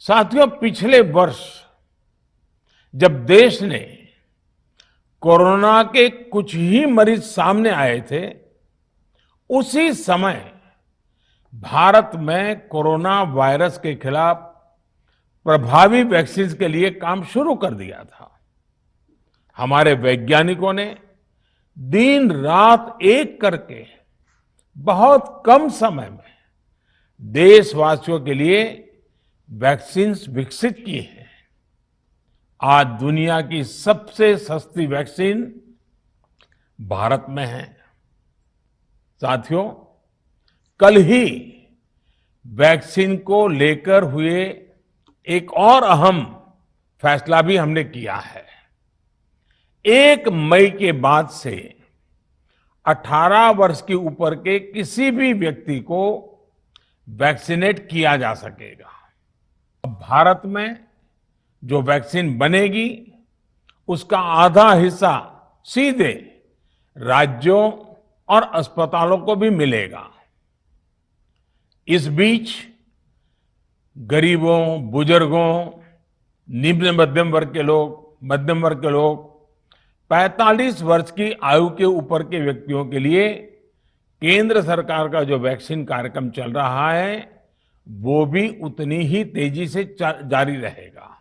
साथियों, पिछले वर्ष जब देश ने कोरोना के कुछ ही मरीज सामने आए थे, उसी समय भारत में कोरोना वायरस के खिलाफ प्रभावी वैक्सीन के लिए काम शुरू कर दिया था। हमारे वैज्ञानिकों ने दिन रात एक करके बहुत कम समय में देशवासियों के लिए वैक्सीन विकसित की है। आज दुनिया की सबसे सस्ती वैक्सीन भारत में है। साथियों, कल ही वैक्सीन को लेकर हुए एक और अहम फैसला भी हमने किया है। 1 मई के बाद से 18 वर्ष के ऊपर के किसी भी व्यक्ति को वैक्सीनेट किया जा सकेगा। अब भारत में जो वैक्सीन बनेगी, उसका आधा हिस्सा सीधे राज्यों और अस्पतालों को भी मिलेगा। इस बीच गरीबों, बुजुर्गों, निम्न मध्यम वर्ग के लोग, 45 वर्ष की आयु के ऊपर के व्यक्तियों के लिए केंद्र सरकार का जो वैक्सीन कार्यक्रम चल रहा है, वो भी उतनी ही तेजी से जारी रहेगा।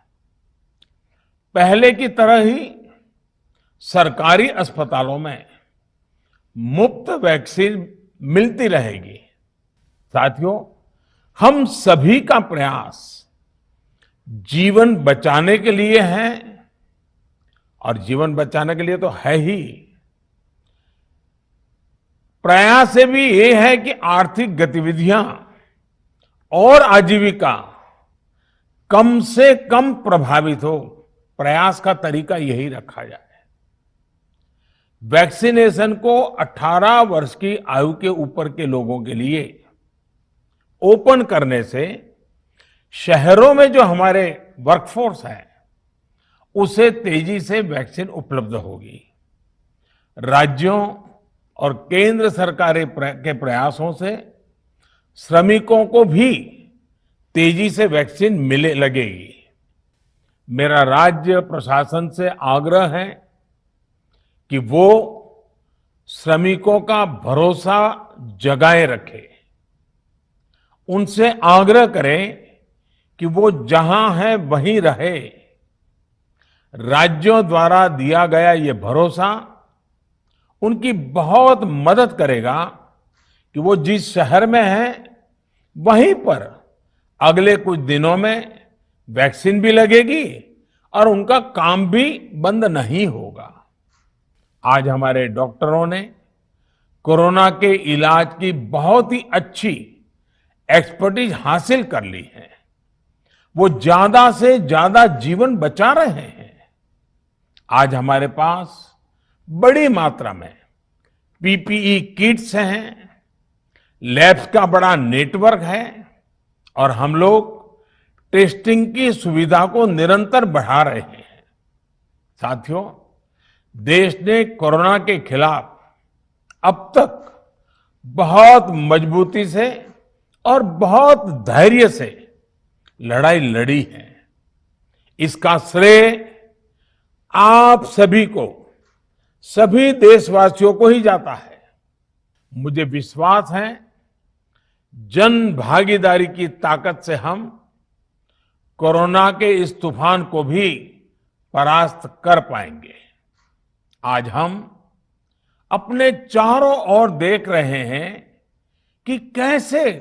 पहले की तरह ही सरकारी अस्पतालों में मुफ्त वैक्सीन मिलती रहेगी। साथियों, हम सभी का प्रयास जीवन बचाने के लिए है, और जीवन बचाने के लिए तो है ही। प्रयास से भी ये है कि आर्थिक गतिविधियां और आजीविका कम से कम प्रभावित हो। प्रयास का तरीका यही रखा जाए। वैक्सीनेशन को 18 वर्ष की आयु के ऊपर के लोगों के लिए ओपन करने से शहरों में जो हमारे वर्कफोर्स है, उसे तेजी से वैक्सीन उपलब्ध होगी। राज्यों और केंद्र सरकार के प्रयासों से श्रमिकों को भी तेजी से वैक्सीन मिलने लगेगी। मेरा राज्य प्रशासन से आग्रह है कि वो श्रमिकों का भरोसा जगाए रखे। उनसे आग्रह करें कि वो जहां है वहीं रहे। राज्यों द्वारा दिया गया ये भरोसा उनकी बहुत मदद करेगा कि वो जिस शहर में हैं, वहीं पर अगले कुछ दिनों में वैक्सीन भी लगेगी और उनका काम भी बंद नहीं होगा। आज हमारे डॉक्टरों ने कोरोना के इलाज की बहुत ही अच्छी एक्सपर्टीज हासिल कर ली है। वो ज्यादा से ज्यादा जीवन बचा रहे हैं। आज हमारे पास बड़ी मात्रा में पीपीई किट्स हैं, लैब्स का बड़ा नेटवर्क है, और हम लोग टेस्टिंग की सुविधा को निरंतर बढ़ा रहे हैं। साथियों, देश ने कोरोना के खिलाफ अब तक बहुत मजबूती से और बहुत धैर्य से लड़ाई लड़ी है। इसका श्रेय आप सभी को, सभी देशवासियों को ही जाता है। मुझे विश्वास है, जन भागीदारी की ताकत से हम कोरोना के इस तूफान को भी परास्त कर पाएंगे। आज हम अपने चारों ओर देख रहे हैं कि कैसे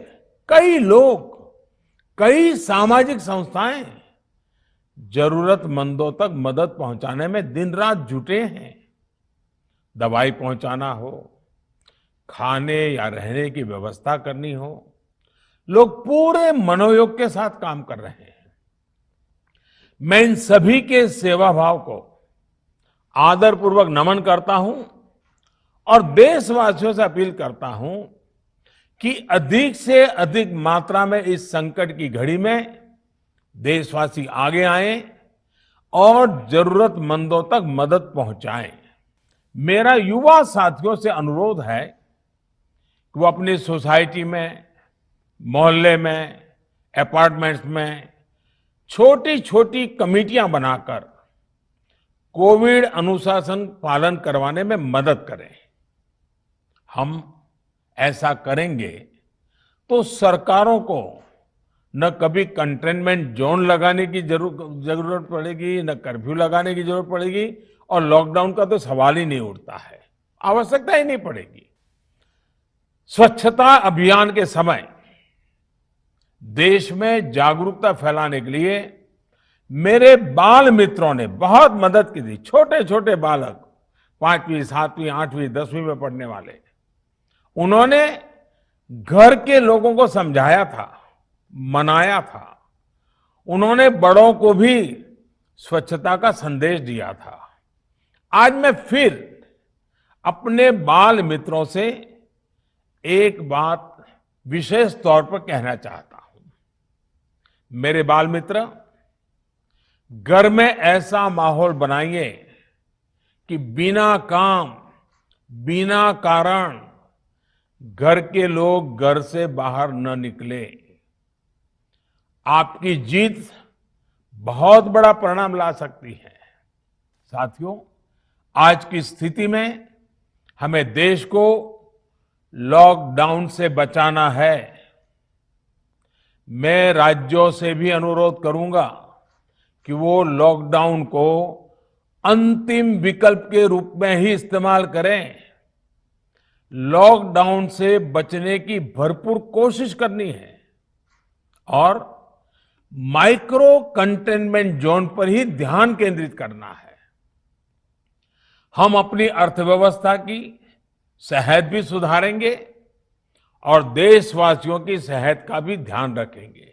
कई लोग, कई सामाजिक संस्थाएं जरूरतमंदों तक मदद पहुंचाने में दिन रात जुटे हैं। दवाई पहुंचाना हो, खाने या रहने की व्यवस्था करनी हो, लोग पूरे मनोयोग के साथ काम कर रहे हैं। मैं इन सभी के सेवा भाव को आदरपूर्वक नमन करता हूं और देशवासियों से अपील करता हूं कि अधिक से अधिक मात्रा में इस संकट की घड़ी में देशवासी आगे आएं और जरूरतमंदों तक मदद पहुंचाएं। मेरा युवा साथियों से अनुरोध है कि वो अपनी सोसाइटी में, मोहल्ले में, अपार्टमेंट्स में छोटी छोटी कमेटियां बनाकर कोविड अनुशासन पालन करवाने में मदद करें। हम ऐसा करेंगे तो सरकारों को न कभी कंटेनमेंट जोन लगाने की जरूरत पड़ेगी, न कर्फ्यू लगाने की जरूरत पड़ेगी, और लॉकडाउन का तो सवाल ही नहीं उठता है, आवश्यकता ही नहीं पड़ेगी। स्वच्छता अभियान के समय देश में जागरूकता फैलाने के लिए मेरे बाल मित्रों ने बहुत मदद की थी। छोटे छोटे बालक, 5वीं, 7वीं, 8वीं, 10वीं में पढ़ने वाले, उन्होंने घर के लोगों को समझाया था, मनाया था। उन्होंने बड़ों को भी स्वच्छता का संदेश दिया था। आज मैं फिर अपने बाल मित्रों से एक बात विशेष तौर पर कहना चाहता हूं। मेरे बाल मित्र, घर में ऐसा माहौल बनाइए कि बिना काम, बिना कारण घर के लोग घर से बाहर न निकले। आपकी जीत बहुत बड़ा परिणाम ला सकती है। साथियों, आज की स्थिति में हमें देश को लॉकडाउन से बचाना है। मैं राज्यों से भी अनुरोध करूंगा कि वो लॉकडाउन को अंतिम विकल्प के रूप में ही इस्तेमाल करें। लॉकडाउन से बचने की भरपूर कोशिश करनी है और माइक्रो कंटेनमेंट जोन पर ही ध्यान केंद्रित करना है। हम अपनी अर्थव्यवस्था की सेहत भी सुधारेंगे और देशवासियों की सेहत का भी ध्यान रखेंगे।